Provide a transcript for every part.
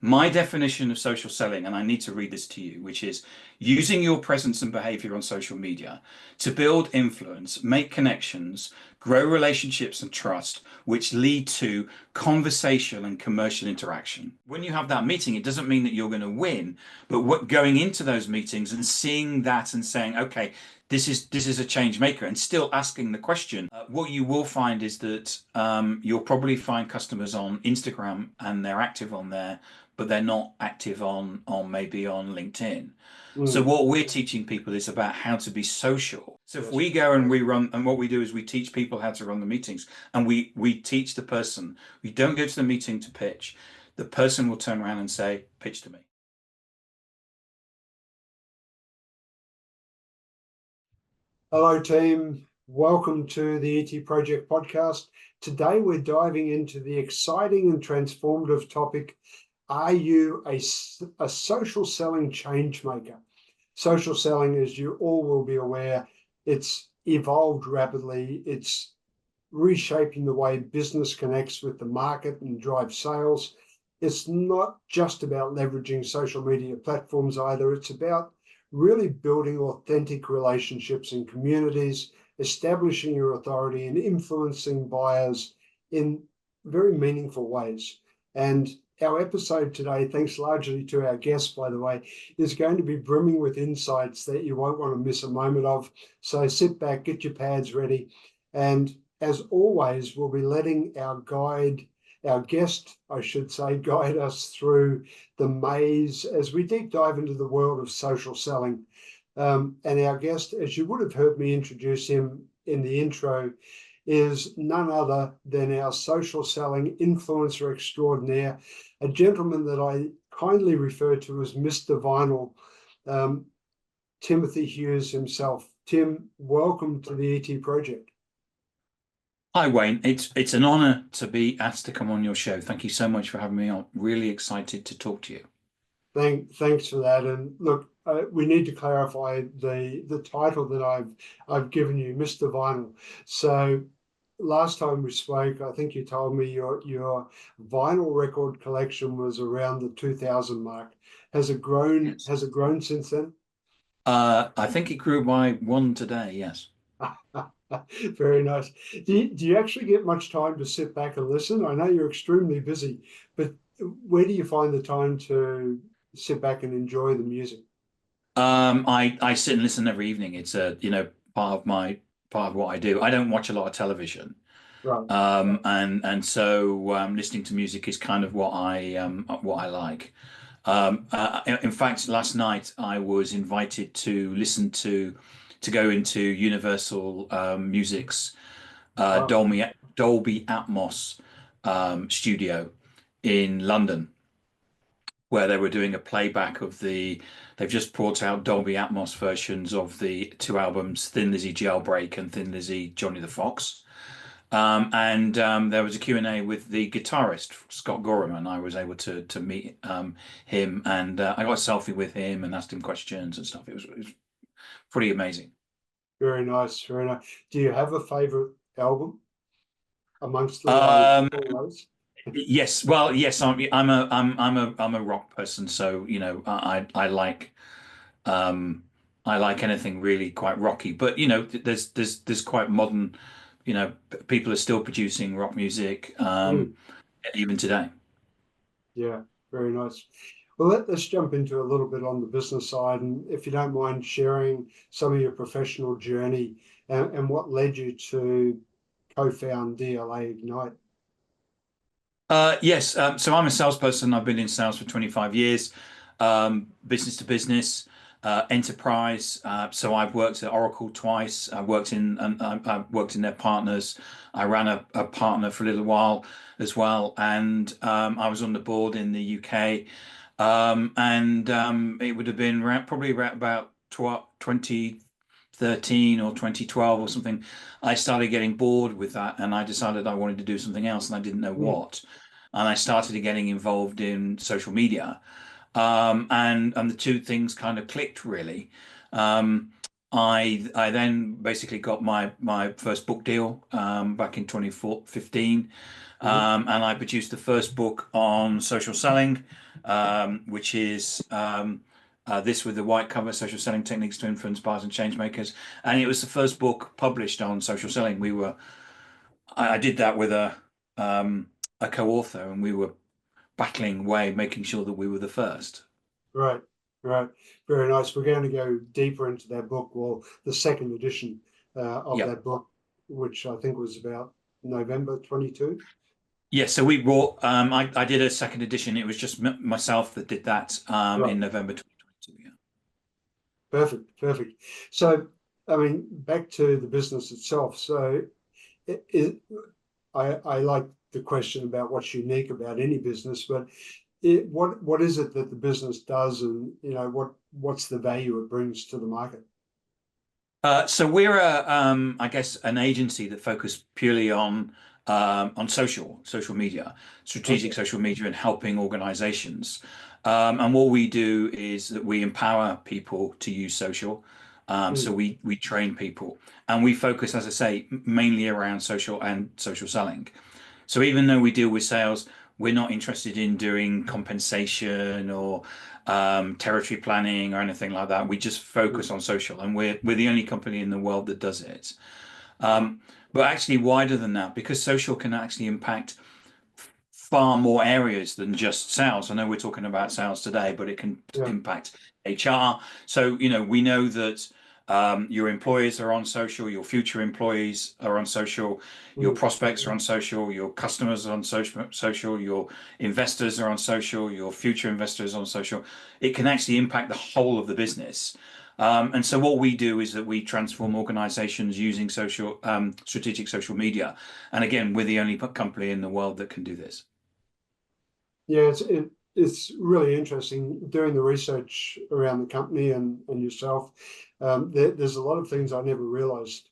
My definition of social selling, and I need to read this to you, which is using your presence and behavior on social media to build influence, make connections, grow relationships and trust, which lead to conversation and commercial interaction. When you have that meeting, it doesn't mean that you're going to win, but what going into those meetings and seeing that and saying, okay, this is a change maker, and still asking the question. What you will find is that you'll probably find customers on Instagram and they're active on there, but they're not active on maybe on LinkedIn. So what we're teaching people is about how to be social. So if we go and we run, and what we do is we teach people how to run the meetings, and we teach the person. We don't go to the meeting to pitch. The person will turn around and say, pitch to me. Hello team, welcome to the ET Project podcast. Today we're diving into the exciting and transformative topic, are you a social selling change maker? Social selling, as you all will be aware, it's evolved rapidly. It's reshaping the way business connects with the market and drives sales. It's not just about leveraging social media platforms either. It's about really building authentic relationships in communities, establishing your authority and influencing buyers in very meaningful ways. And our episode today, thanks largely to our guest, by the way, is going to be brimming with insights that you won't want to miss a moment of. So sit back, get your pads ready. And as always, we'll be letting our guest, I should say, guide us through the maze as we deep dive into the world of social selling. And our guest, as you would have heard me introduce him in the intro, is none other than our social selling influencer extraordinaire, a gentleman that I kindly refer to as Mr. Vinyl, Timothy Hughes himself. Tim, welcome to the ET Project. Hi, Wayne. It's an honor to be asked to come on your show. Thank you so much for having me on. Really excited to talk to you. Thanks for that. And look, we need to clarify the title that I've given you, Mr. Vinyl. So last time we spoke, I think you told me your vinyl record collection was around the 2000 mark. Has it grown? Yes. Has it grown since then? I think it grew by one today. Yes. Very nice. Do you actually get much time to sit back and listen? I know you're extremely busy, but where do you find the time to sit back and enjoy the music? I sit and listen every evening. It's part of what I do. I don't watch a lot of television. Right. And so listening to music is kind of what I like. In fact, last night I was invited to go into Universal Music's Wow. Dolby Atmos studio in London, where they were doing a playback of they've just brought out Dolby Atmos versions of the two albums, Thin Lizzy Jailbreak and Thin Lizzy Johnny the Fox. And there was a Q&A with the guitarist, Scott Gorham, and I was able to meet him, and I got a selfie with him and asked him questions and stuff. It was pretty amazing. Very nice. Very nice. Do you have a favorite album amongst the those? Yes. Well, yes. I'm a rock person, so I like anything really quite rocky. But there's quite modern. People are still producing rock music even today. Yeah, very nice. Well, let's jump into a little bit on the business side, and if you don't mind sharing some of your professional journey and what led you to co-found DLA Ignite. Yes. So I'm a salesperson. I've been in sales for 25 years, business to business, enterprise. So I've worked at Oracle twice. I worked in their partners. I ran a partner for a little while as well, and I was on the board in the UK. And it would have been probably around about 2013 or 2012 or something. I started getting bored with that, and I decided I wanted to do something else, and I didn't know what. And I started getting involved in social media, and the two things kind of clicked really. I then basically got my first book deal back in 2015. And I produced the first book on social selling, which is this with the white cover, Social Selling Techniques to Influence Buyers and Changemakers. And it was the first book published on social selling. I did that with a co-author, and we were battling away, making sure that we were the first. Right, right. Very nice. We're going to go deeper into that book, well, the second edition of Yep. that book, which I think was about November 22. Yeah, so we brought, I did a second edition. It was just myself that did that Right. in November 2022. Yeah. Perfect, perfect. So, I mean, back to the business itself. So, I like the question about what's unique about any business, but what is it that the business does, and what's the value it brings to the market? So we're I guess, an agency that focus purely on social media, strategic Okay. social media, and helping organizations. And what we do is that we empower people to use social. So Mm, we train people, and we focus, as I say, mainly around social and social selling. So even though we deal with sales, we're not interested in doing compensation or territory planning or anything like that. We just mm, focus on social, and we're the only company in the world that does it. Um, but actually, wider than that, because social can actually impact far more areas than just sales. I know we're talking about sales today, but it can yeah. impact HR. So, we know that your employees are on social, your future employees are on social, your Mm, prospects are on social, your customers are on social, your investors are on social, your future investors are on social. It can actually impact the whole of the business. And so what we do is that we transform organizations using strategic social media. And again, we're the only company in the world that can do this. Yeah, it's really interesting doing the research around the company and yourself. There's a lot of things I never realized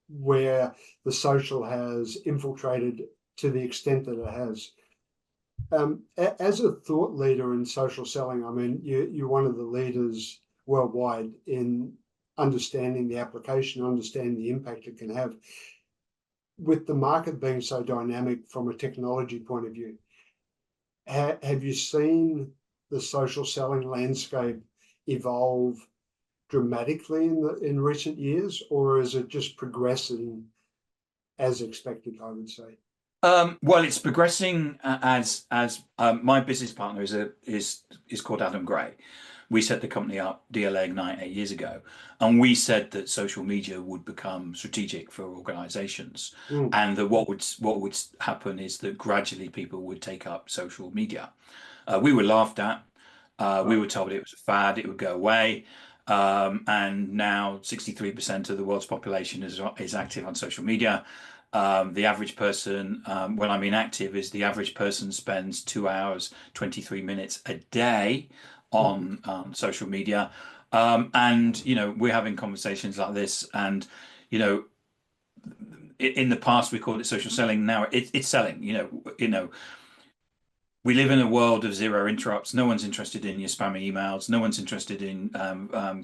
where the social has infiltrated to the extent that it has. As a thought leader in social selling, I mean, you're one of the leaders worldwide in understanding the application, understanding the impact it can have. With the market being so dynamic from a technology point of view, have you seen the social selling landscape evolve dramatically in recent years, or is it just progressing as expected, I would say? Well, it's progressing as my business partner is called Adam Gray. We set the company up, DLA Ignite, 8 years ago, and we said that social media would become strategic for organizations, Mm, and that what would happen is that gradually people would take up social media. We were laughed at. We right. were told it was a fad, it would go away. And now 63% of the world's population is active on social media. The average person, when I mean active, is the average person spends 2 hours, 23 minutes a day Mhm. on social media. And, we're having conversations like this. And, you know, in the past, we called it social selling. Now it's selling, we live in a world of zero interrupts. No one's interested in your spammy emails. No one's interested in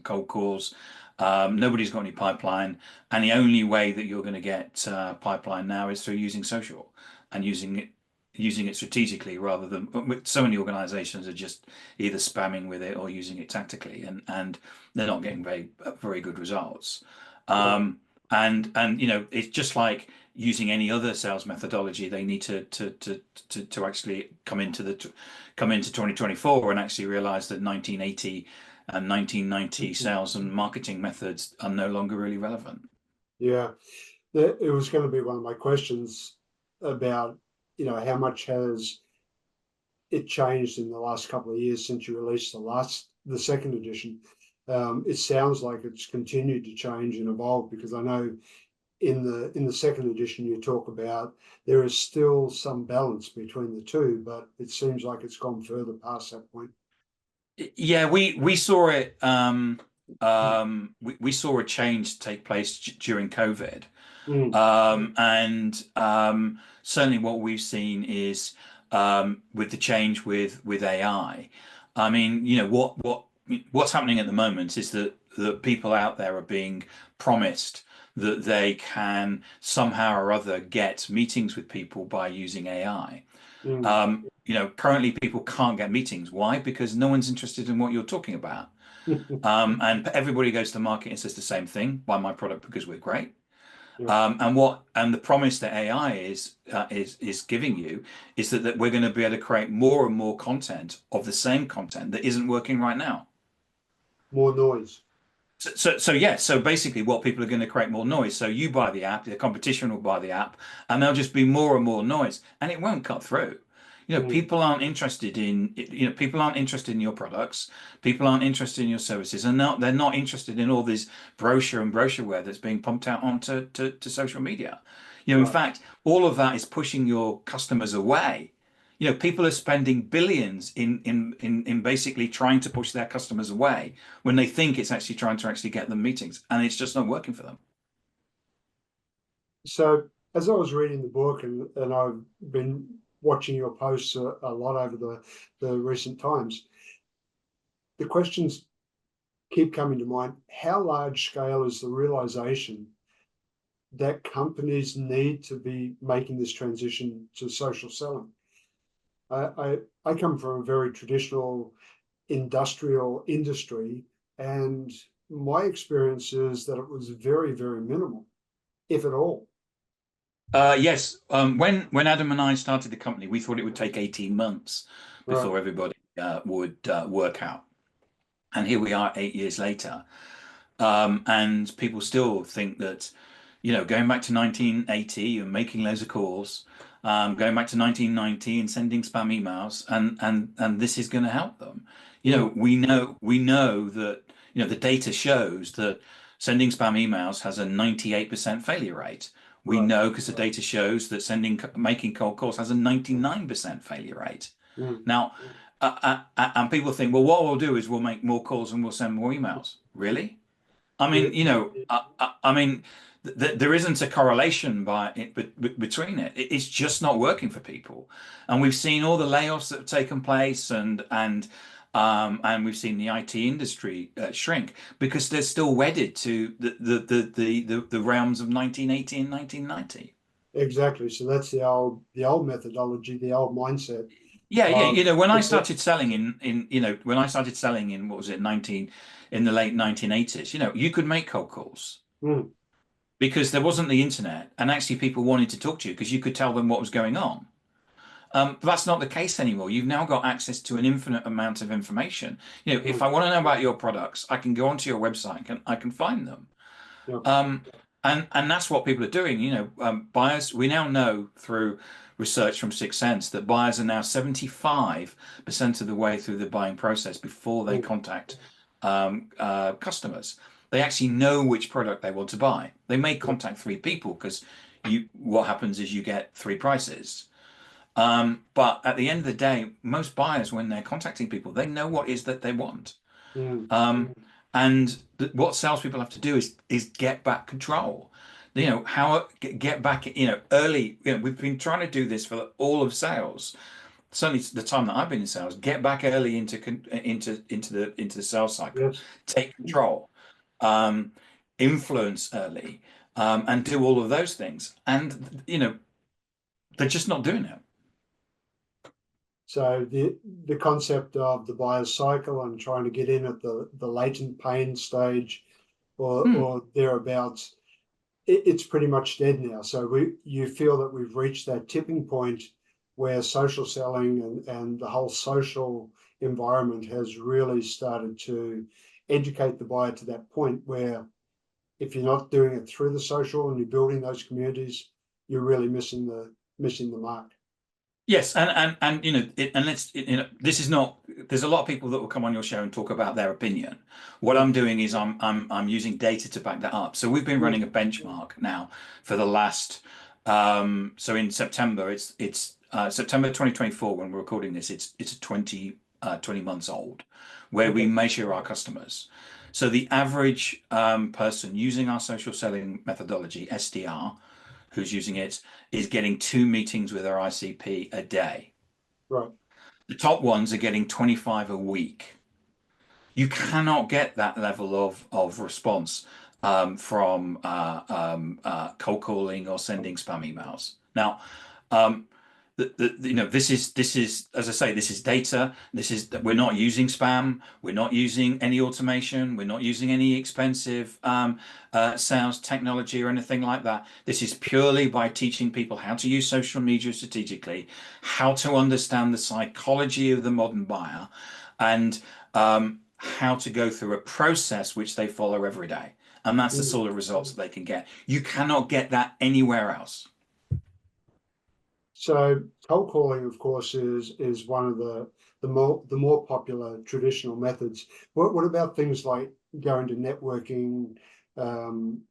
cold calls. Nobody's got any pipeline. And the only way that you're going to get pipeline now is through using social and using it strategically, rather than so many organizations are just either spamming with it or using it tactically, and they're not getting very good results. Right. And it's just like using any other sales methodology. They need to actually come into 2024 and actually realize that 1980 and 1990 sales and marketing methods are no longer really relevant. Yeah, it was going to be one of my questions about, how much has it changed in the last couple of years since you released the second edition. It sounds like it's continued to change and evolve, because I know in the second edition you talk about there is still some balance between the two, but it seems like it's gone further past that point. Yeah, we saw it. We saw a change take place during COVID. Mm, And certainly what we've seen is, with the change with AI. I mean, what's happening at the moment is that people out there are being promised that they can somehow or other get meetings with people by using AI. mm, currently people can't get meetings. Why? Because no one's interested in what you're talking about. And everybody goes to the market and says the same thing: buy my product because we're great. Yeah. And the promise that AI is giving you is that we're going to be able to create more and more content of the same content that isn't working right now. More noise. So basically what people are going to create more noise. So you buy the app, the competition will buy the app, and there'll just be more and more noise, and it won't cut through. Mm. People aren't interested in your products. People aren't interested in your services, and they're not interested in all this brochureware that's being pumped out onto to social media. In Right. fact, all of that is pushing your customers away. People are spending billions in basically trying to push their customers away when they think it's actually trying to actually get them meetings, and it's just not working for them. So as I was reading the book, and I've been watching your posts a lot over the recent times, the questions keep coming to mind. How large scale is the realization that companies need to be making this transition to social selling? I come from a very traditional industrial industry, and my experience is that it was very, very minimal, if at all. Yes, when Adam and I started the company, we thought it would take 18 months Right. before everybody would work out, and here we are 8 years later. And people still think that, going back to 1980 and making loads of calls, going back to 1990 and sending spam emails, and this is going to help them. Mm. We know that, the data shows that sending spam emails has a 98% failure rate. We Right. know because the data shows that making cold calls has a 99% failure rate. Mm. Now, and people think, well, what we'll do is we'll make more calls and we'll send more emails. Really? I mean, The, there isn't a correlation between it. It's just not working for people, and we've seen all the layoffs that have taken place, and we've seen the IT industry shrink because they're still wedded to the realms of 1980 and 1990. exactly. So that's the old methodology, the old mindset Yeah, yeah. of When I it's a, started selling when I started selling in, what was it, in the late 1980s, you could make cold calls mm, because there wasn't the internet, and actually people wanted to talk to you because you could tell them what was going on. But that's not the case anymore. You've now got access to an infinite amount of information. If mm, I want to know about your products, I can go onto your website and I can find them. yeah, Um, and that's what people are doing. Buyers, we now know through research from Sixth Sense that buyers are now 75% of the way through the buying process before they mm, contact customers. They actually know which product they want to buy. They may yeah, contact three people because what happens is you get three prices. But at the end of the day, most buyers, when they're contacting people, they know what is that they want. mm, Um, and what salespeople have to do is get back control. How get back, early. We've been trying to do this for all of sales. Certainly the time that I've been in sales, get back early into the sales cycle, yes. take control, um, influence early, and do all of those things. And they're just not doing it. So the concept of the buyer's cycle and trying to get in at the latent pain stage Hmm. or thereabouts, it's pretty much dead now. So you feel that we've reached that tipping point where social selling and the whole social environment has really started to educate the buyer to that point where if you're not doing it through the social and you're building those communities, you're really missing the mark. Yes, and and this is not. There's a lot of people that will come on your show and talk about their opinion. What Mm, I'm doing is I'm using data to back that up. So we've been mm, running a benchmark now for the last. So in September, it's September 2024 when we're recording this. It's 20 months old, where we okay, measure our customers. So the average person using our social selling methodology, SDR, who's using it, is getting 2 meetings with our ICP a day. right. The top ones are getting 25 a week. You cannot get that level of response from cold calling or sending spam emails. Now, um, this is, as I say, this is data. We're not using spam. We're not using any automation. We're not using any expensive sales technology or anything like that. This is purely by teaching people how to use social media strategically, how to understand the psychology of the modern buyer, and how to go through a process which they follow every day. And that's the sort of results that they can get. You cannot get that anywhere else. So cold calling, of course, is one of the more popular traditional methods. What about things like going to networking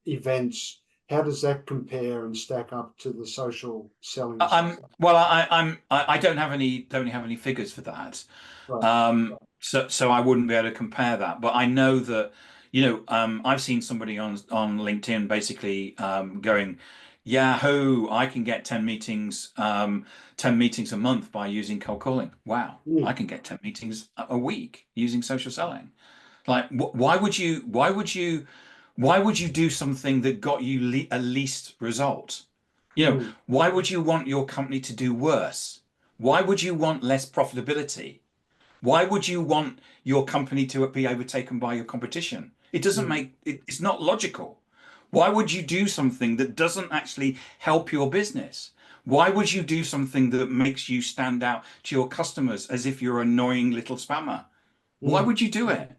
events? How does that compare and stack up to the social selling side? I don't have any figures for that. Right. So I wouldn't be able to compare that. But I know that, I've seen somebody on LinkedIn basically going, Yahoo, I can get 10 meetings, 10 meetings a month by using cold calling. Wow, I Mm, can get 10 meetings a week using social selling. Like, why would you do something that got you a least result? mm, Why would you want your company to do worse? Why would you want less profitability? Why would you want your company to be overtaken by your competition? It doesn't mm, make it's not logical. Why would you do something that doesn't actually help your business? Why would you do something that makes you stand out to your customers as if you're an annoying little spammer? Why mm. would you do it?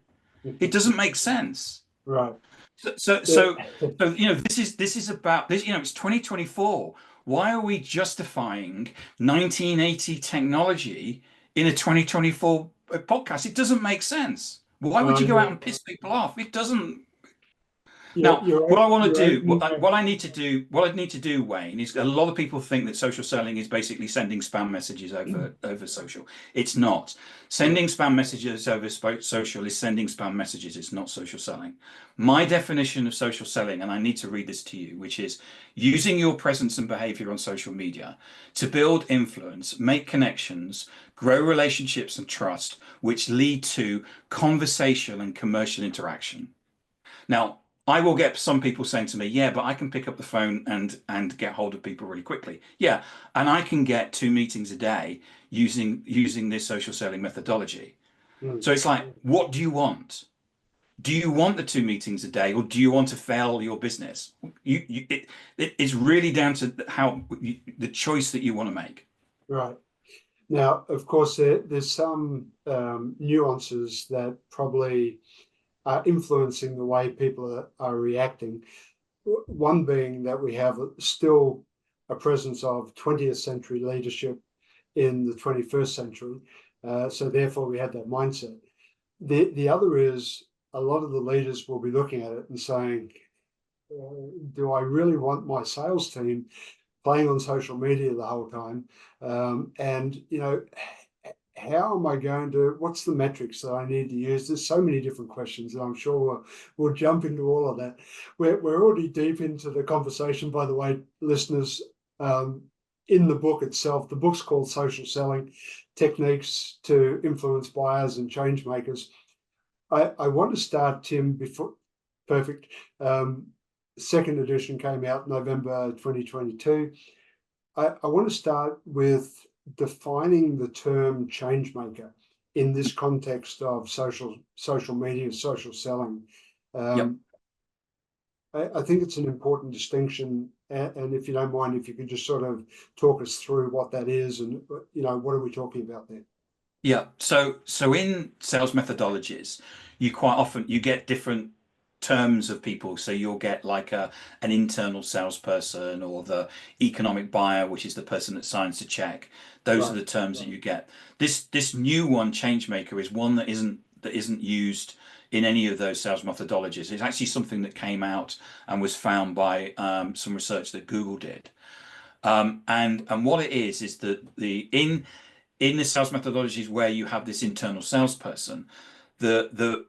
It doesn't make sense. Right. So, so, Yeah. so, this is about this. It's 2024. Why are we justifying 1980 technology in a 2024 podcast? It doesn't make sense. Why would No, you go out and piss people off? It doesn't. you're Now, you're what I o- want to you're do, opening. what I need to do, Wayne, is a lot of people think that social selling is basically sending spam messages over social. It's not. Right. Sending spam messages over social is sending spam messages. It's not social selling. My definition of social selling, and I need to read this to you, which is using your presence and behavior on social media to build influence, make connections, grow relationships and trust, which lead to conversation and commercial interaction. Now, I will get some people saying to me, yeah, but I can pick up the phone and get hold of people really quickly. Yeah, and I can get 2 meetings a day using this social selling methodology. Mm. So it's like, what do you want? Do you want the 2 meetings a day, or do you want to fail your business? It's really down to the choice that you want to make. Right. Now, of course, there's some nuances that probably are influencing the way people are reacting. One being that we have still a presence of 20th century leadership in the 21st century. So therefore, we had that mindset. The other is a lot of the leaders will be looking at it and saying, do I really want my sales team playing on social media the whole time? And, how am I going to, what's the metrics that I need to use? There's so many different questions, and I'm sure we'll jump into all of that. We're already deep into the conversation, by the way, listeners. In the book itself, the book's called Social Selling Techniques to Influence Buyers and Changemakers. I want to start, Tim, before perfect. Second edition came out November 2022. I want to start with defining the term change maker in this context of social media, social selling. Yep. Um, I think it's an important distinction, and if you don't mind, if you could just sort of talk us through what that is, and what are we talking about there? Yeah. So in sales methodologies, you quite often you get different terms of people. So you'll get like an internal salesperson or the economic buyer, which is the person that signs the check. Those are Right. the terms that you get. This new one, Changemaker, is one that isn't used in any of those sales methodologies. It's actually something that came out and was found by some research that Google did. And what it is that in the sales methodologies where you have this internal salesperson, the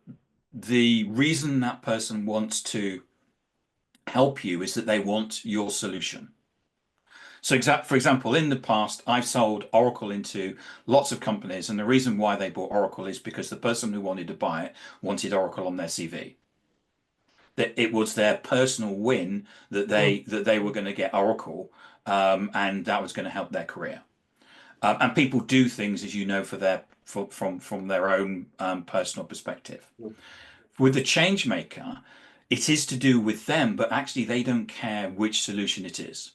reason that person wants to help you is that they want your solution. So, for example, in the past, I've sold Oracle into lots of companies, and the reason why they bought Oracle is because the person who wanted to buy it wanted Oracle on their CV. That it was their personal win that Mm, they were going to get Oracle, and that was going to help their career. And people do things, as you know, from their own personal perspective. Mm. With the change maker, it is to do with them, but actually they don't care which solution it is.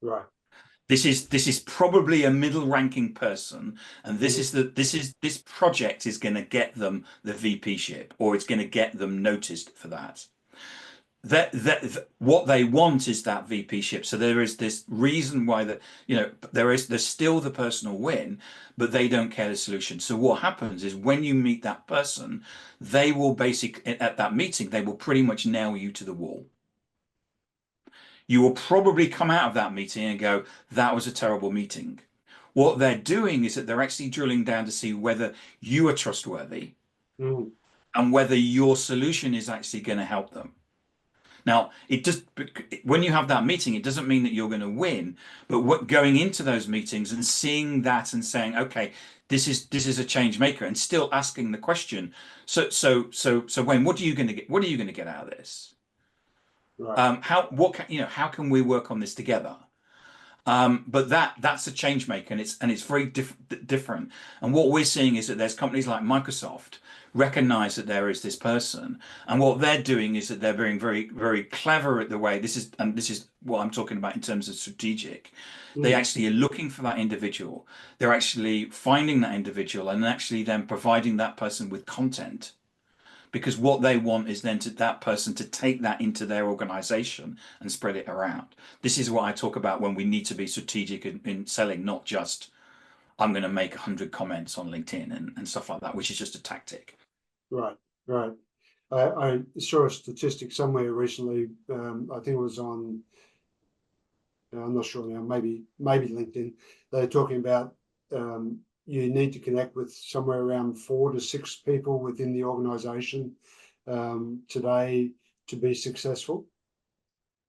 Right. This is probably a middle ranking person, and Mhm. this project is going to get them the VP ship, or it's going to get them noticed for that. What they want is that VP ship. So there is this reason why that, there's still the personal win, but they don't care the solution. So what happens is when you meet that person, they will at that meeting, they will pretty much nail you to the wall. You will probably come out of that meeting and go, that was a terrible meeting. What they're doing is that they're actually drilling down to see whether you are trustworthy Mm. and whether your solution is actually going to help them. Now, when you have that meeting, it doesn't mean that you're going to win, but going into those meetings and seeing that and saying, okay, this is a change maker, and still asking the question. So Wayne, what are you going to get? What are you going to get out of this? Right. How can we work on this together? But that's a change maker, and it's very different. And what we're seeing is that there's companies like Microsoft recognize that there is this person, and what they're doing is that they're being very, very clever at the way this is what I'm talking about in terms of strategic. They Mm. actually are looking for that individual. They're actually finding that individual and actually then providing that person with content, because what they want is then that person to take that into their organization and spread it around. This is what I talk about when we need to be strategic in selling, not just I'm going to make 100 comments on LinkedIn and stuff like that, which is just a tactic. Right. Right. I saw a statistic somewhere recently. I think it was on, I'm not sure now, maybe LinkedIn. They're talking about you need to connect with somewhere around 4 to 6 people within the organization today to be successful.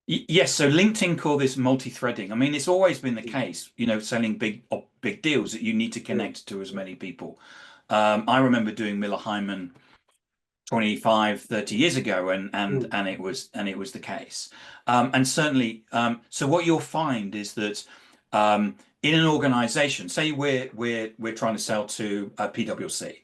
Yes, so LinkedIn call this multi-threading. I mean, it's always been the case, selling big deals, that you need to Yeah. connect to as many people. I remember doing Miller Hyman 25, 30 years ago, Mm. and it was the case. And certainly, so what you'll find is that in an organization, say we're trying to sell to PwC.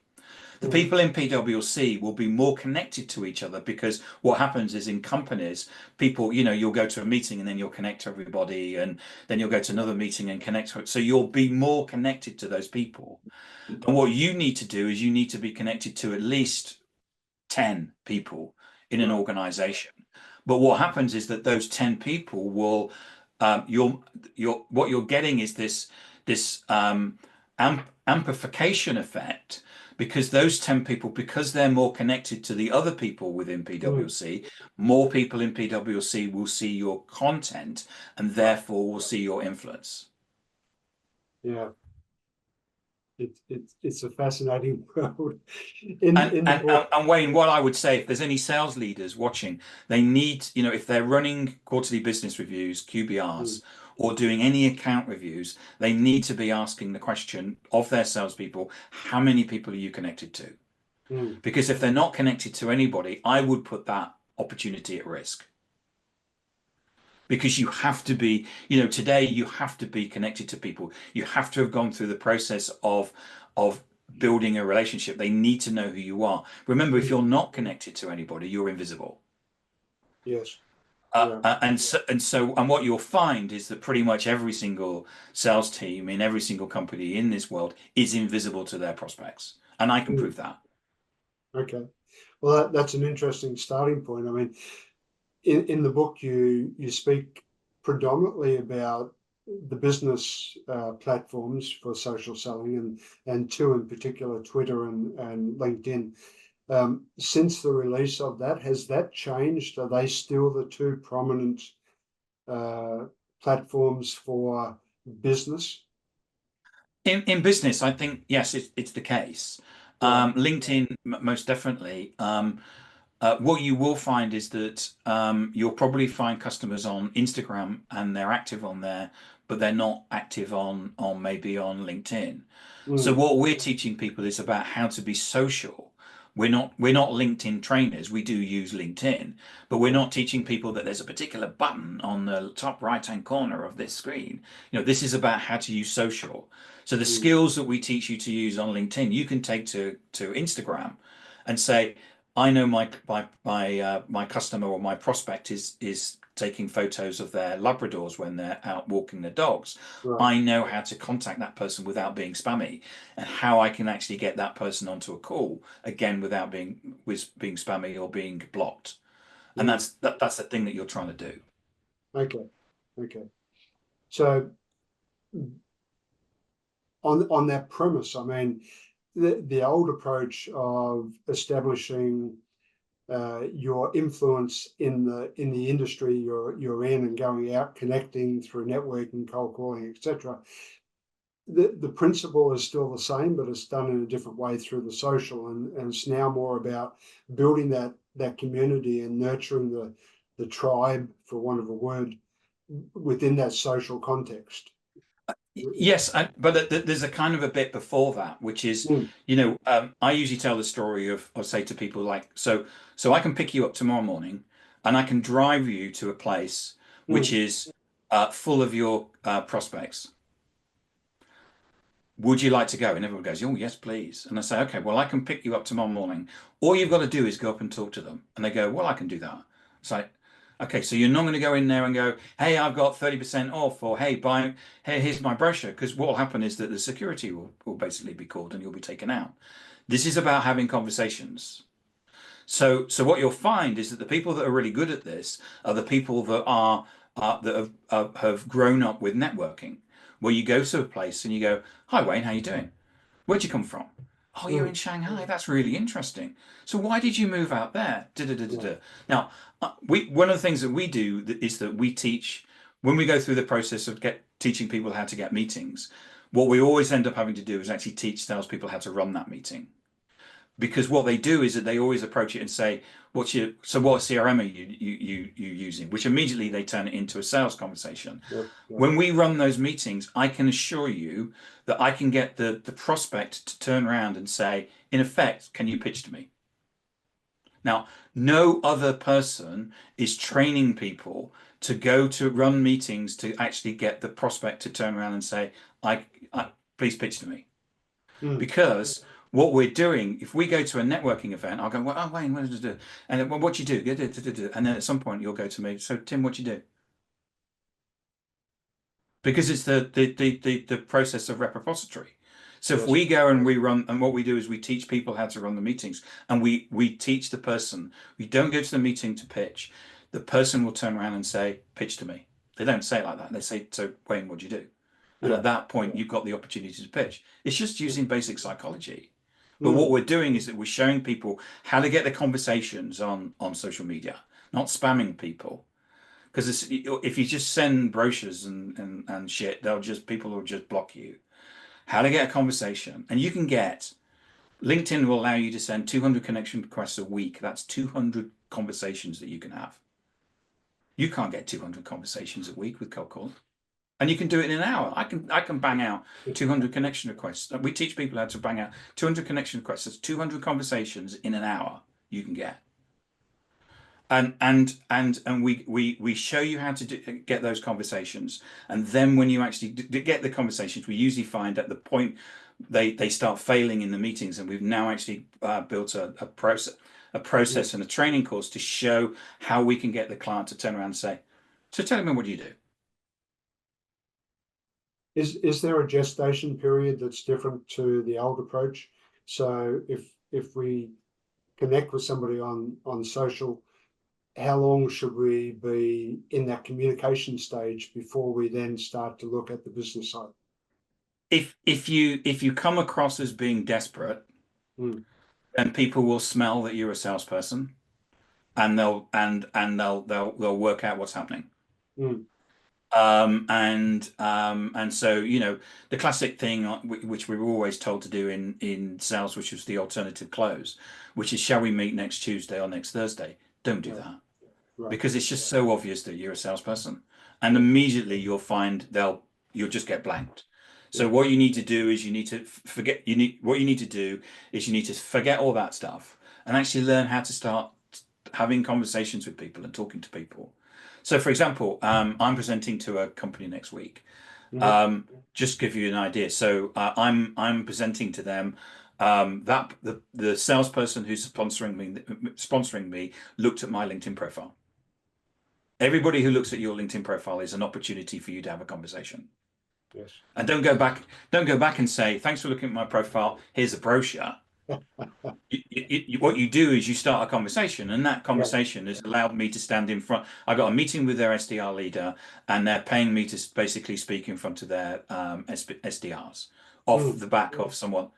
The Mm. people in PwC will be more connected to each other, because what happens is in companies, people, you'll go to a meeting and then you'll connect to everybody, and then you'll go to another meeting and connect to it. So you'll be more connected to those people. And what you need to do is you need to be connected to at least 10 people in an Right. organization. But what happens is that those 10 people will, what you're getting is this amplification effect, because those 10 people, because they're more connected to the other people within Mm. PwC, more people in PwC will see your content and Right. therefore will see your influence. Yeah. It's a fascinating world. In And, in the and book. and Wayne, what I would say, if there's any sales leaders watching, they need, if they're running quarterly business reviews, Mm. QBRs, or doing any account reviews, they need to be asking the question of their salespeople, how many people are you connected to? Mm. Because if they're not connected to anybody, I would put that opportunity at risk. Because you have to be, today you have to be connected to people. You have to have gone through the process of building a relationship. They need to know who you are. Remember, if Mm. you're not connected to anybody, you're invisible. Yes. Yeah. And what you'll find is that pretty much every single sales team in every single company in this world is invisible to their prospects, and I can Mm. prove that. Okay. Well, that's an interesting starting point. I mean, in the book, you speak predominantly about the business platforms for social selling, and two in particular, Twitter and LinkedIn. Since the release of that, has that changed? Are they still the two prominent uh, platforms for business? In business, I think yes, it's the case. Right. LinkedIn, most definitely. What you will find is that you'll probably find customers on Instagram and they're active on there, but they're not active maybe on LinkedIn. So Mm. what we're teaching people is about how to be social We're not LinkedIn trainers. We do use LinkedIn, but we're not teaching people that there's a particular button on the top right hand corner of this screen. This is about how to use social. So the mm, skills that we teach you to use on LinkedIn, you can take to Instagram and say, I know my customer or my prospect is taking photos of their Labradors when they're out walking their dogs. right. I know how to contact that person without being spammy, and how I can actually get that person onto a call again without being spammy or being blocked. And Mm, that's the thing that you're trying to do. okay. Okay. So on that premise, I mean, the old approach of establishing your influence in the industry you're in and going out connecting through networking, cold calling, etc. The principle is still the same, but it's done in a different way through the social, and it's now more about building that community and nurturing the tribe, for want of a word, within that social context. Yes, but there's a kind of a bit before that, which is, Mm, I usually tell the story of, or say to people like, so I can pick you up tomorrow morning, and I can drive you to a place which mm, is full of your prospects. Would you like to go? And everyone goes, oh, yes, please. And I say, okay, well, I can pick you up tomorrow morning. All you've got to do is go up and talk to them. And they go, well, I can do that. It's like, okay, so you're not going to go in there and go, hey, I've got 30% off, or hey, here's my brochure. Because what will happen is that the security will basically be called and you'll be taken out. This is about having conversations. So what you'll find is that the people that are really good at this are the people that have grown up with networking, where you go to a place and you go, "Hi Wayne, how you doing? Where'd you come from? Oh, you're in mm, Shanghai. That's really interesting. So why did you move out there?" Da, da, da, da, yeah, da. Now, we one of the things that we do is that we teach when we go through the process of teaching people how to get meetings. What we always end up having to do is actually teach salespeople how to run that meeting, because what they do is that they always approach it and say, what CRM are you using? Which immediately they turn it into a sales conversation. yeah, yeah, When we run those meetings, I can assure you that I can get the prospect to turn around and say, in effect, can you pitch to me? Now, no other person is training people to go to run meetings to actually get the prospect to turn around and say, I please pitch to me. mm, Because what we're doing, if we go to a networking event, I'll go, well, oh, Wayne, what did you do? And then, well, what do you do? And then at some point you'll go to me, so Tim, what do you do? Because it's the process of reciprocity. So if yes, we go and we run, and what we do is we teach people how to run the meetings, and we teach the person. We don't go to the meeting to pitch. The person will turn around and say, pitch to me. They don't say it like that. They say, so Wayne, what do you do? And yeah, at that point, you've got the opportunity to pitch. It's just using basic psychology. But what mm, we're doing is that we're showing people how to get the conversations on social media, not spamming people. Because if you just send brochures and shit, people will just block you. How to get a conversation, and you can get LinkedIn will allow you to send 200 connection requests a week. That's 200 conversations that you can have. You can't get 200 conversations a week with cold calls, and you can do it in an hour. I can bang out 200 connection requests. We teach people how to bang out 200 connection requests. That's 200 conversations in an hour you can get. And we show you how to get those conversations, and then when you actually get the conversations, we usually find at the point they start failing in the meetings, and we've now actually built a process mm. and a training course to show how we can get the client to turn around and say, so tell me, what do you do? Is there a gestation period that's different to the old approach? So if we connect with somebody on social, how long should we be in that communication stage before we then start to look at the business side? If you come across as being desperate, Mm, then people will smell that you're a salesperson, and they'll work out what's happening. mm, And so the classic thing which we were always told to do in sales, which was the alternative close, which is, shall we meet next Tuesday or next Thursday? Don't do right, that, right, because it's just so obvious that you're a salesperson, and yeah, immediately you'll find you'll just get blanked. So yeah, what you need to do is you need to forget. What you need to do is you need to forget all that stuff, and actually learn how to start having conversations with people and talking to people. So, for example, I'm presenting to a company next week. Just give you an idea. So I'm presenting to them. That the salesperson who's sponsoring me looked at my LinkedIn profile. Everybody who looks at your LinkedIn profile is an opportunity for you to have a conversation. Yes. And don't go back and say, thanks for looking at my profile, here's a brochure. What you do is you start a conversation, and that conversation has allowed me to stand in front. I got a meeting with their SDR leader, and they're paying me to basically speak in front of their SDRs off the back of someone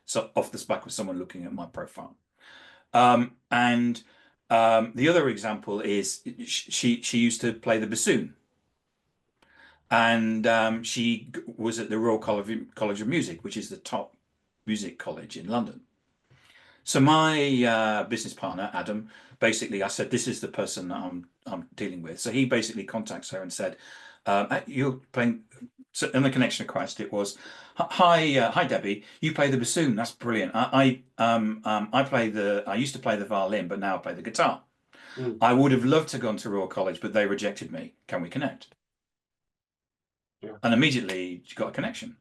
looking at my profile. And the other example is she used to play the bassoon, and she was at the Royal College of Music, which is the top music college in London. So my business partner, Adam, basically, I said, this is the person that I'm dealing with. So he basically contacts her and said, you're playing, so in the connection request, it was, hi Debbie, you play the bassoon. That's brilliant. I used to play the violin, but now I play the guitar. I would have loved to have gone to Royal College, but they rejected me. Can we connect? And immediately she got a connection.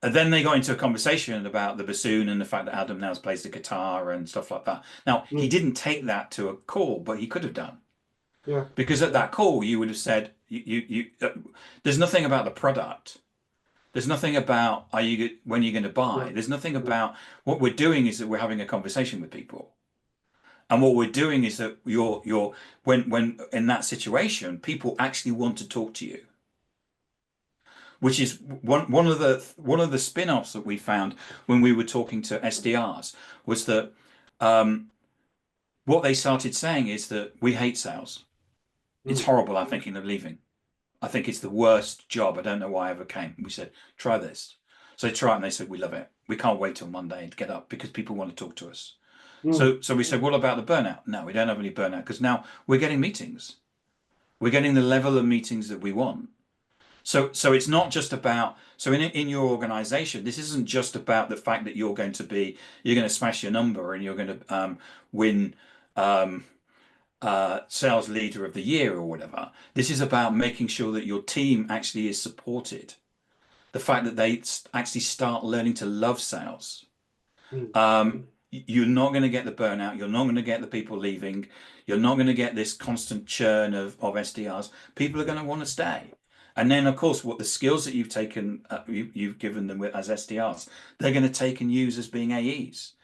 Then they got into a conversation about the bassoon and the fact that Adam now plays the guitar and stuff like that. Now, he didn't take that to a call, but he could have done. Because at that call, you would have said, there's nothing about the product. There's nothing about when you're going to buy. There's nothing about what we're doing is that we're having a conversation with people. And what we're doing is that when in that situation, people actually want to talk to you. Which is one of the spin-offs that we found when we were talking to SDRs was that what they started saying is that we hate sales. It's horrible. I'm thinking of leaving. I think it's the worst job. I don't know why I ever came. We said, try this. So they tried it and they said, we love it. We can't wait till Monday to get up because people want to talk to us. So we said, what about the burnout? No, we don't have any burnout because now we're getting meetings. We're getting the level of meetings that we want. So it's not just about, so in your organization, this isn't just about the fact that you're going to smash your number and you're going to win sales leader of the year or whatever. This is about making sure that your team actually is supported. The fact that they actually start learning to love sales. You're not going to get the burnout. You're not going to get the people leaving. You're not going to get this constant churn of SDRs. People are going to want to stay. And then, of course, what the skills that you've taken, you've given them as SDRs, they're going to take and use as being AEs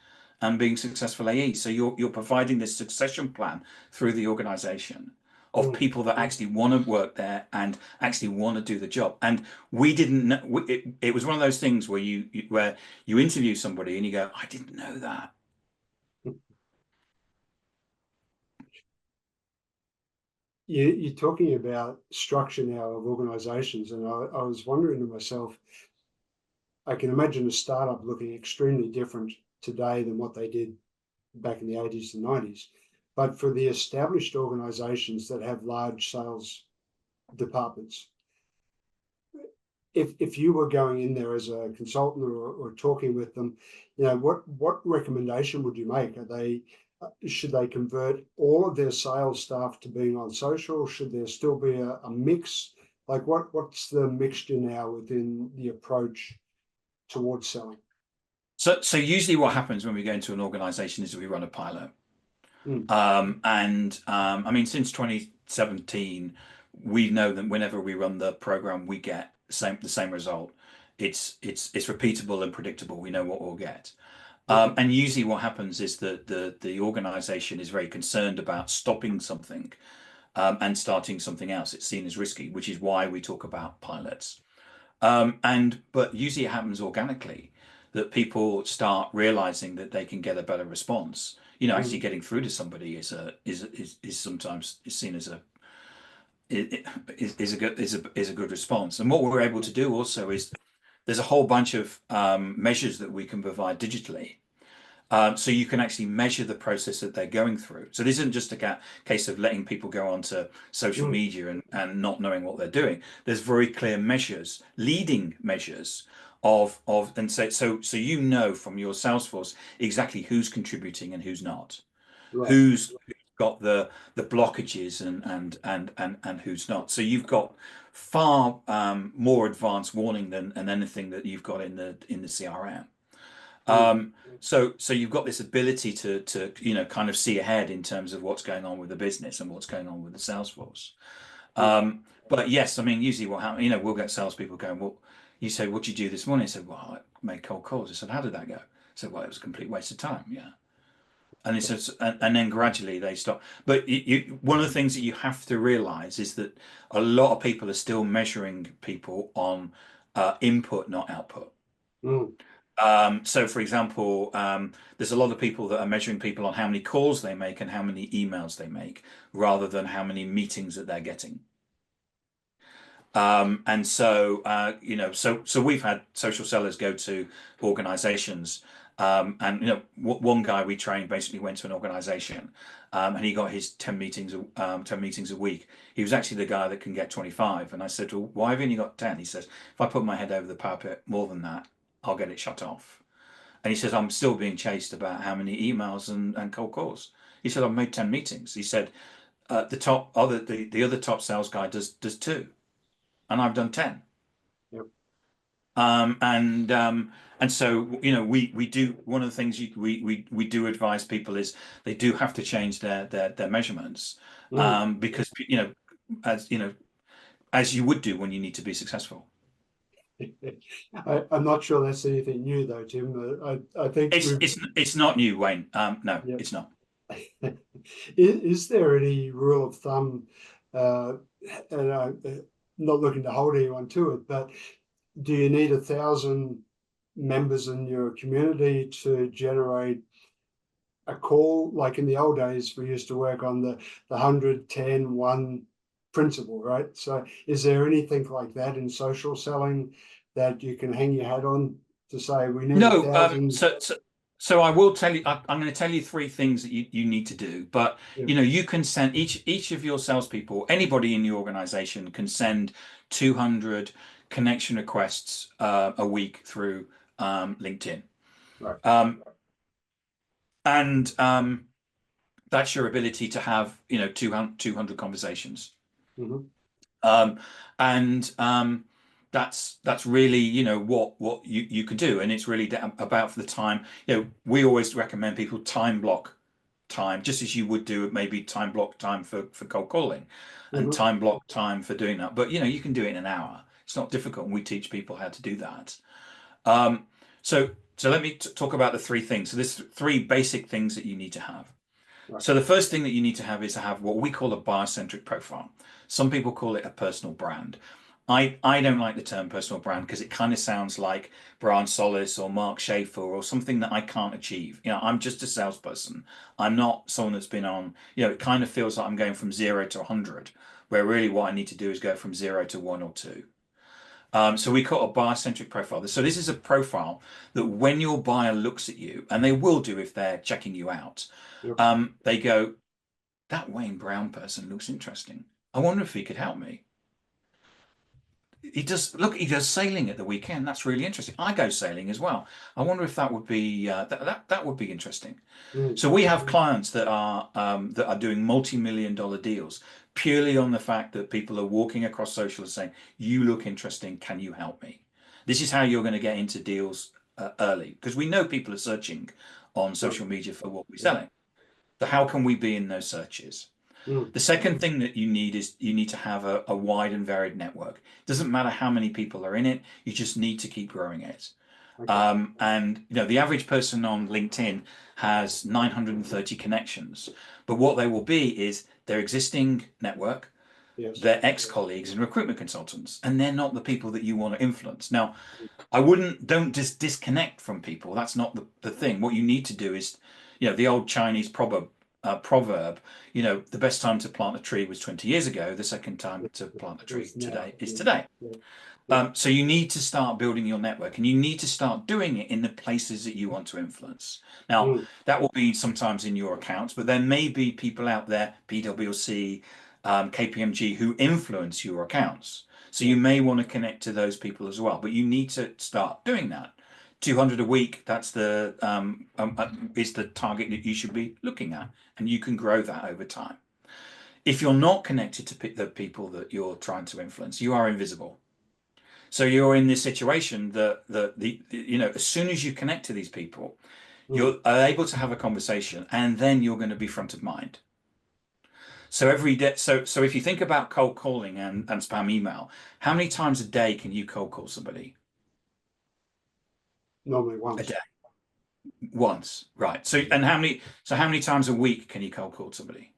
and being successful AEs. So you're providing this succession plan through the organization of people that actually want to work there and actually want to do the job. And we didn't know, it was one of those things where you interview somebody and you go, I didn't know that. You're talking about structure now of organizations, and I was wondering to myself, I can imagine a startup looking extremely different today than what they did back in the 80s and 90s. But for the established organizations that have large sales departments, if you were going in there as a consultant or talking with them, what recommendation would you make? Should they convert all of their sales staff to being on social? Should there still be a mix? Like what's the mixture now within the approach towards selling? So usually what happens when we go into an organization is we run a pilot. I mean, since 2017, we know that whenever we run the program, we get the same result. It's repeatable and predictable. We know what we'll get. And usually what happens is that the organization is very concerned about stopping something and starting something else. It's seen as risky, which is why we talk about pilots. But usually it happens organically, that people start realizing that they can get a better response. Actually getting through to somebody is sometimes seen as a good response. And what we're able to do also is there's a whole bunch of measures that we can provide digitally. So you can actually measure the process that they're going through. So this isn't just a case of letting people go onto social media and not knowing what they're doing. There's very clear measures, leading measures and so you know from your Salesforce exactly who's contributing and who's not, Right. who's got the blockages and who's not. So you've got far more advanced warning than anything that you've got in the CRM. Mm. So you've got this ability to kind of see ahead in terms of what's going on with the business and what's going on with the Salesforce. Yeah. But yes, I mean, usually what happens, we'll get salespeople going, well, you say, what'd you do this morning? I said, well, I made cold calls. I said, how did that go? I said, well, it was a complete waste of time. Yeah. And it says, and then gradually they stop. But one of the things that you have to realize is that a lot of people are still measuring people on input, not output. Mm. So, for example, there's a lot of people that are measuring people on how many calls they make and how many emails they make, rather than how many meetings that they're getting. And so, so we've had social sellers go to organizations, and one guy we trained basically went to an organization, and he got his 10 meetings, 10 meetings a week. He was actually the guy that can get 25. And I said, well, why have you only got 10? He says, if I put my head over the parapet more than that, I'll get it shut off. And he says, I'm still being chased about how many emails and cold calls. He said, I've made 10 meetings. He said, the other top sales guy does two, and I've done 10. Yep. And so we do, one of the things we do advise people is they do have to change their measurements, Mm. because as as you would do when you need to be successful. I'm not sure that's anything new though, Tim. I think we've, It's not new, Wayne. No, yeah. it's not. Is there any rule of thumb, and I'm not looking to hold anyone to it, but do you need 1,000 members in your community to generate a call? Like in the old days, we used to work on the 100, 10, 1 principle, right? So is there anything like that in social selling that you can hang your hat on to say we need No, 1,000? so I will tell you. I'm going to tell you three things that you need to do. But Yeah. you can send each of your salespeople, anybody in your organization can send 200 connection requests a week through LinkedIn, Right. um, and that's your ability to have 200 conversations. Mm-hmm. um, and that's really what you can do, and it's really about for the time. We always recommend people time block time, just as you would do maybe time block time for cold calling, and Mm-hmm. time block time for doing that. But you can do it in an hour. It's not difficult, and we teach people how to do that. um, so let me talk about the three things. So there's three basic things that you need to have. Right. So the first thing that you need to have is to have what we call a buyer-centric profile. Some people call it a personal brand. I don't like the term personal brand because it kind of sounds like Brian Solis or Mark Schaefer or something that I can't achieve. I'm just a salesperson. I'm not someone that's been on, it kind of feels like I'm going from 0 to 100, where really what I need to do is go from 0 to 1 or 2. So we call it a buyer-centric profile. So this is a profile that when your buyer looks at you, and they will do if they're checking you out, Yep. they go, that Wayne Brown person looks interesting. I wonder if he could help me. He does sailing at the weekend. That's really interesting. I go sailing as well. I wonder if that would be that would be interesting. Mm. So we have clients that are doing multi-million-dollar deals purely on the fact that people are walking across social and saying, "You look interesting. Can you help me?" This is how you're going to get into deals early, because we know people are searching on Right. social media for what we're Yeah. selling. So how can we be in those searches? Mm. The second thing that you need is you need to have a wide and varied network. It doesn't matter how many people are in it, you just need to keep growing it. Okay. And the average person on LinkedIn has 930 connections, but what they will be is their existing network, Yes. their ex-colleagues and recruitment consultants, and they're not the people that you want to influence. Now, don't just disconnect from people. That's not the thing. What you need to do is, the old Chinese proverb, the best time to plant a tree was 20 years ago. The second time to plant a tree Is now. today is Yeah. today. Yeah. Yeah. So you need to start building your network, and you need to start doing it in the places that you want to influence. Now, Mm. that will be sometimes in your accounts, but there may be people out there, PwC, KPMG, who influence your accounts. So you may want to connect to those people as well, but you need to start doing that. 200 a week, that's is the target that you should be looking at, and you can grow that over time. If you're not connected to the people that you're trying to influence, you are invisible. So you're in this situation that as soon as you connect to these people, you're able to have a conversation, and then you're going to be front of mind. So every day, so if you think about cold calling and spam email, how many times a day can you cold call somebody? Normally A once. day. Once, right? So how many times a week can you cold call somebody?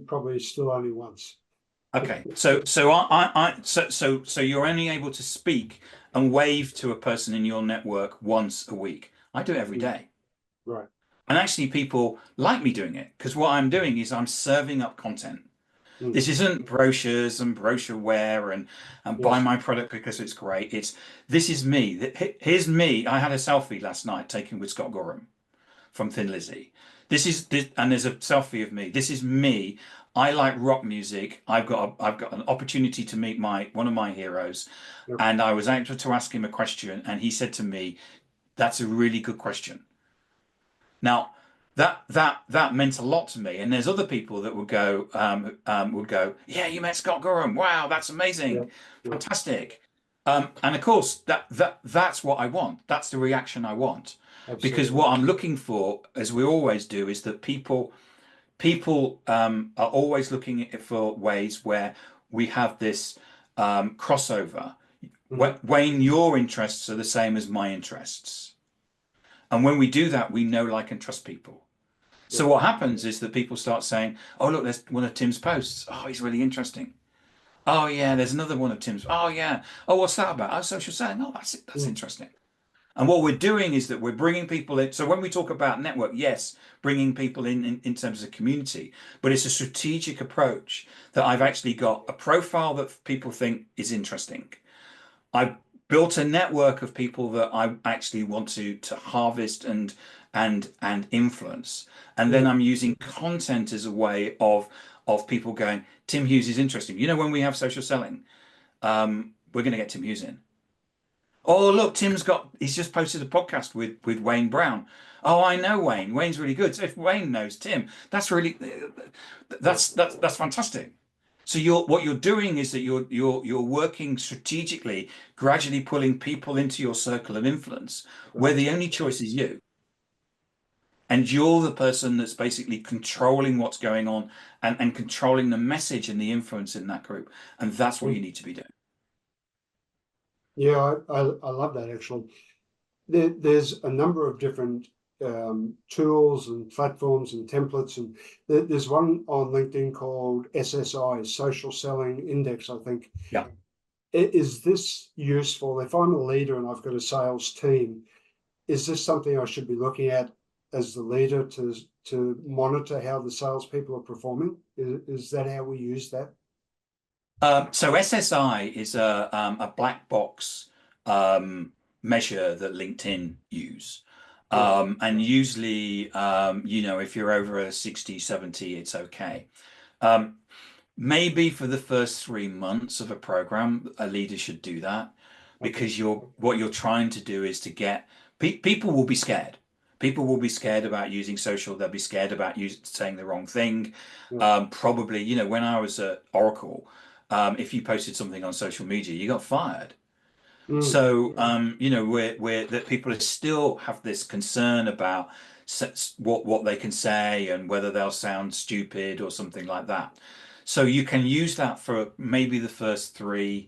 Probably still only once. Okay, so you're only able to speak and wave to a person in your network once a week. I do it every day. Right. And actually people like me doing it, because what I'm doing is I'm serving up content. This isn't brochures and brochureware and buy Yes. my product because it's great. This is me. Here's me. I had a selfie last night taken with Scott Gorham from Thin Lizzy. And there's a selfie of me. This is me. I like rock music. I've got an opportunity to meet one of my heroes, Yep. and I was able to ask him a question, and he said to me, "That's a really good question." Now, that meant a lot to me. And there's other people that would go, "Yeah, you met Scott Gorham. Wow, that's amazing, Yep. Yep. fantastic." And of course, that's what I want. That's the reaction I want, because Absolutely. what I'm looking for, as we always do, is that people are always looking for ways where we have this crossover. Wayne, your interests are the same as my interests. And when we do that, we know, like, and trust people. So what happens is that people start saying, "Oh, look, there's one of Tim's posts. Oh, he's really interesting. Oh, yeah, there's another one of Tim's. Oh, yeah. Oh, what's that about? Oh, social selling. Oh, that's interesting." And what we're doing is that we're bringing people in. So when we talk about network, yes, bringing people in terms of community, but it's a strategic approach that I've actually got a profile that people think is interesting. I've built a network of people that I actually want to harvest and influence, and then I'm using content as a way of people going, "Tim Hughes is interesting." When we have social selling, we're going to get Tim Hughes in. Oh, look, he's just posted a podcast with Wayne Brown. Oh, I know Wayne. Wayne's really good. So if Wayne knows Tim, that's fantastic. So what you're doing is that you're working strategically, gradually pulling people into your circle of influence, where the only choice is you. And you're the person that's basically controlling what's going on and controlling the message and the influence in that group. And that's what you need to be doing. Yeah, I love that actually. There's a number of different tools and platforms and templates, and there's one on LinkedIn called SSI, Social Selling Index, I think. Yeah. Is this useful? If I'm a leader and I've got a sales team, is this something I should be looking at as the leader to monitor how the salespeople are performing? Is that how we use that? So SSI is a black box measure that LinkedIn use. And usually, if you're over a 60, 70, it's okay. Maybe for the first 3 months of a program, a leader should do that, because what you're trying to do is to get people will be scared. People will be scared about using social. They'll be scared about saying the wrong thing. Probably, when I was at Oracle, if you posted something on social media, you got fired. So, where that people still have this concern about what they can say and whether they'll sound stupid or something like that. So you can use that for maybe the first three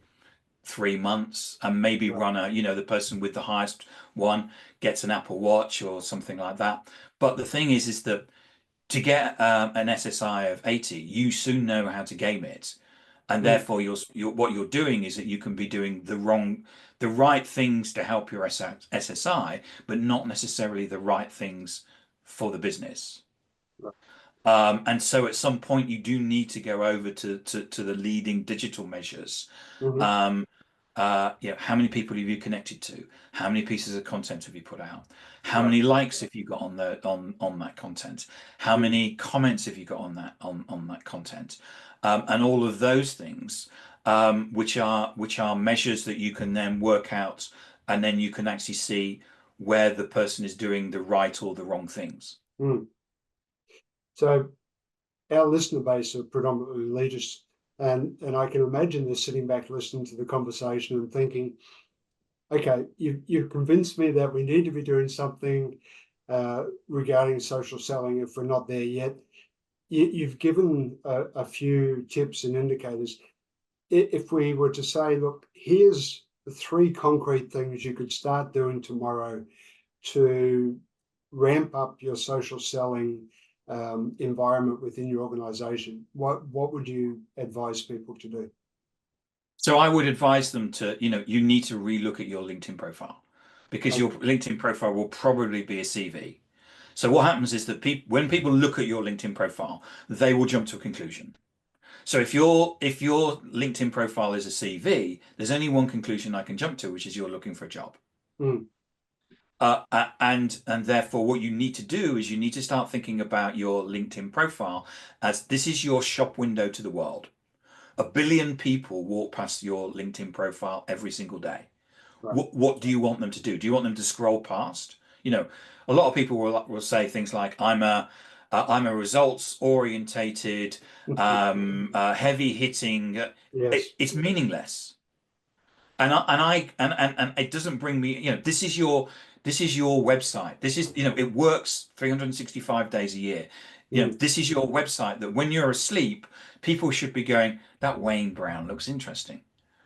months, and maybe run the person with the highest one gets an Apple Watch or something like that. But the thing is that to get an SSI of 80, you soon know how to game it, and therefore what you're doing is that you can be doing the right things to help your SSI, but not necessarily the right things for the business. And so at some point you do need to go over to the leading digital measures. How many people have you connected to? How many pieces of content have you put out? How many likes have you got on that content? How many comments have you got on that content? And all of those things. which are measures that you can then work out, and then you can actually see where the person is doing the right or the wrong things. Mm. So our listener base are predominantly leaders, and I can imagine they're sitting back listening to the conversation and thinking, okay, you've convinced me that we need to be doing something regarding social selling if we're not there yet. You've given a few tips and indicators. If we were to say, look, here's the 3 concrete things you could start doing tomorrow to ramp up your social selling environment within your organization, what would you advise people to do? So I would advise them to, you need to relook at your LinkedIn profile, because your Okay. LinkedIn profile will probably be a CV. So what happens is that when people look at your LinkedIn profile, they will jump to a conclusion. So if your LinkedIn profile is a CV, there's only one conclusion I can jump to, which is you're looking for a job. Mm. And therefore, what you need to do is you need to start thinking about your LinkedIn profile as this is your shop window to the world. 1 billion people walk past your LinkedIn profile every single day. Right. What do you want them to do? Do you want them to scroll past? A lot of people will say things like, I'm a results orientated, heavy hitting. Yes. It's meaningless, and it doesn't bring me. This is your website. It works 365 days a year. Mm. This is your website that when you're asleep, people should be going, that Wayne Brown looks interesting.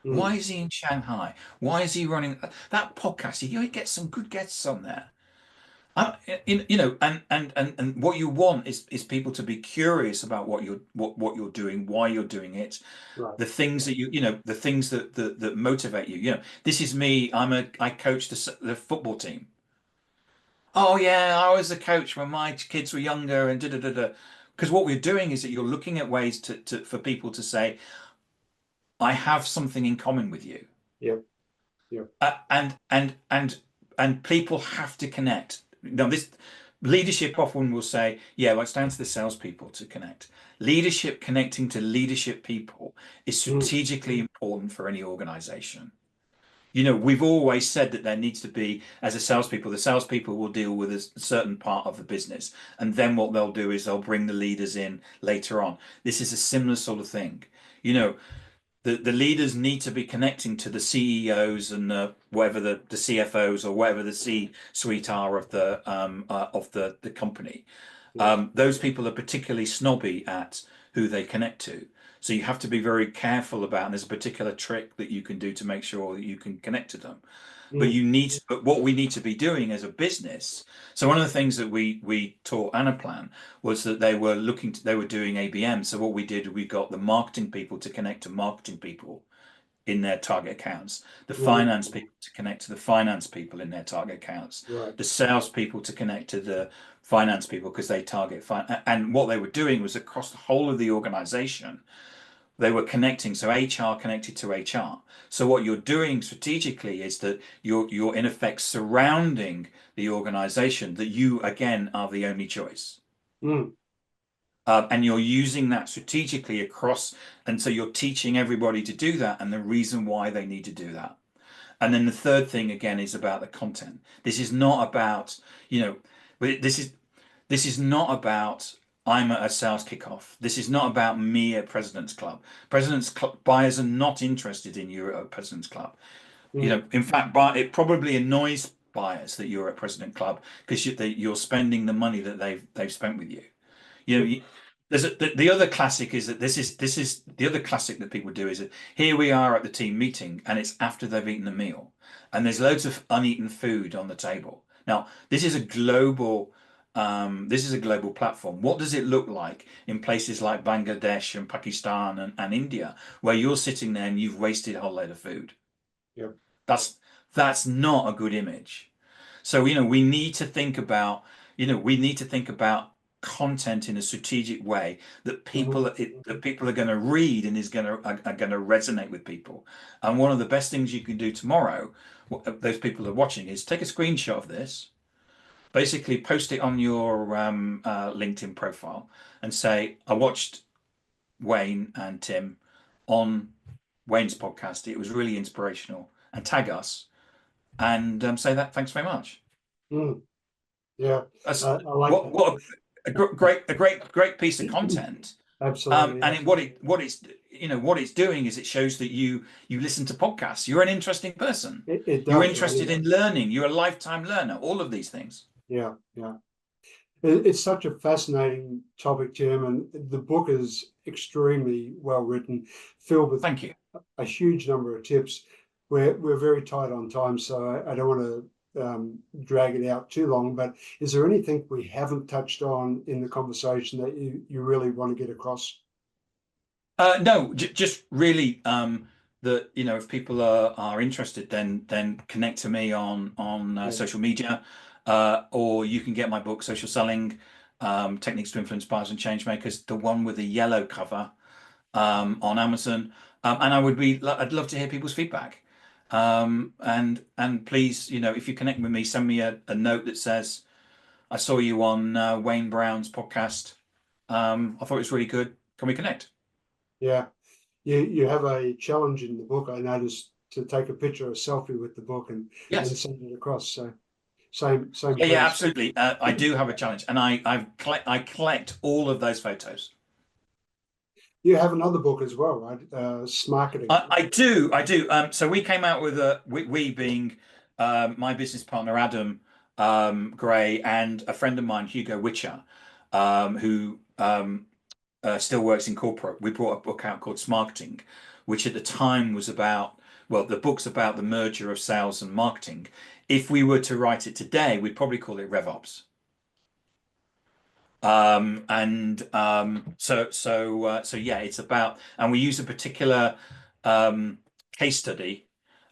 Mm. Why is he in Shanghai? Why is he running that podcast? You get some good guests on there. And what you want is people to be curious about what you're doing, why you're doing it, Right. the things that the things that motivate you. This is me. I coach the football team. Oh yeah, I was a coach when my kids were younger, and da da da da. Because what we're doing is that you're looking at ways for people to say, I have something in common with you. Yep. Yep. And people have to connect. Now, this leadership often will say, yeah, well, it's down to the salespeople to connect. Leadership connecting to leadership people is Mm. strategically important for any organization. We've always said that there needs to be, as a salespeople, the salespeople will deal with a certain part of the business, and then what they'll do is they'll bring the leaders in later on. This is a similar sort of thing. You know, the leaders need to be connecting to the CEOs and whatever the CFOs or whatever the C-suite are of the company. Yes. Those people are particularly snobby at who they connect to. So you have to be very careful about, and there's a particular trick that you can do to make sure that you can connect to them. Mm. But what we need to be doing as a business. So one of the things that we taught Anaplan was that they were doing ABM. So what we did, we got the marketing people to connect to marketing people in their target accounts, the Mm. finance people to connect to the finance people in their target accounts, Right. the sales people to connect to the finance people because they target and what they were doing was across the whole of the organization, they were connecting. So HR connected to HR. So what you're doing strategically is that you're in effect surrounding the organization, that you again are the only choice. Mm. And you're using that strategically across, and so you're teaching everybody to do that and the reason why they need to do that. And then the third thing again is about the content. This is not about, you know, this is not about I'm at a sales kickoff. This is not about me at President's Club. Buyers are not interested in you at President's Club. Mm. In fact, it probably annoys buyers that you're at President Club because you're spending the money that they've spent with you. You know, the other classic is that this is the other classic that people do is that here we are at the team meeting and it's after they've eaten a meal and there's loads of uneaten food on the table. Now, this is a global platform. What does it look like in places like Bangladesh and Pakistan and India, where you're sitting there and you've wasted a whole load of food? Yep. That's not a good image. So, we need to think about content in a strategic way that Mm-hmm. people are going to read and are going to resonate with people. And one of the best things you can do tomorrow, those people are watching, is take a screenshot of this, basically post it on your LinkedIn profile, and say, "I watched Wayne and Tim on Wayne's podcast. It was really inspirational. And tag us and say that. Thanks very much. Yeah, That's, I like that. what a great piece of content. Absolutely. And what it's doing is it shows that you listen to podcasts. You're an interesting person. It You're does, interested right? in learning. You're a lifetime learner. All of these things. Yeah, yeah. It's such a fascinating topic, Jim, and the book is extremely well written, filled with Thank you. a huge number of tips. We're very tight on time, so I don't want to drag it out too long. But is there anything we haven't touched on in the conversation that you really want to get across? No, just really that if people are interested, then connect to me on social media, or you can get my book, Social Selling, Techniques to Influence Buyers and Changemakers, the one with the yellow cover, on Amazon. And I'd love to hear people's feedback. And please, if you connect with me, send me a note that says, I saw you on Wayne Brown's podcast. I thought it was really good. Can we connect? Yeah, you have a challenge in the book, I noticed, to take a picture, a selfie with the book, and Yes. send it across. So same. Yeah, Please. absolutely. I do have a challenge, and I collect all of those photos. You have another book as well, right? Smarketing. I do. So we came out with we being my business partner Adam Gray and a friend of mine, Hugo Witcher, who still works in corporate. We brought a book out called Smarketing, which at the time was about, well, the book's about the merger of sales and marketing. If we were to write it today, we'd probably call it RevOps. So yeah, it's about, and we use a particular case study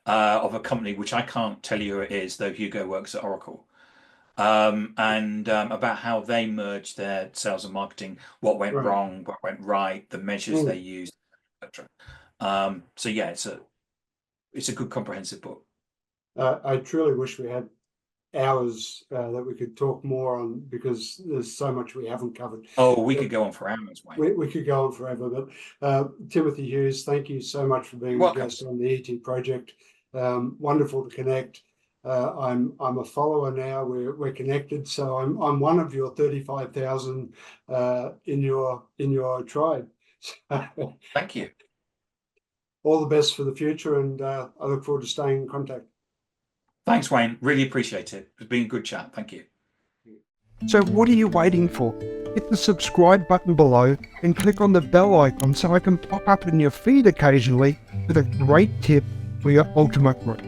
of a company which I can't tell you who it is, though Hugo works at Oracle, about how they merged their sales and marketing, what went Right. wrong, what went right, the measures they used, etc. So yeah, it's a good comprehensive book. I truly wish we had hours that we could talk more on, because there's so much we haven't covered. Oh, we could go on for hours, Wayne. We could go on forever, but Timothy Hughes, thank you so much for being a guest on the ET Project. Wonderful to connect. I'm a follower now. We're connected, so I'm one of your 35,000 in your tribe. Thank you. All the best for the future, and I look forward to staying in contact. Thanks, Wayne. Really appreciate it. It's been a good chat. Thank you. So what are you waiting for? Hit the subscribe button below and click on the bell icon so I can pop up in your feed occasionally with a great tip for your ultimate growth.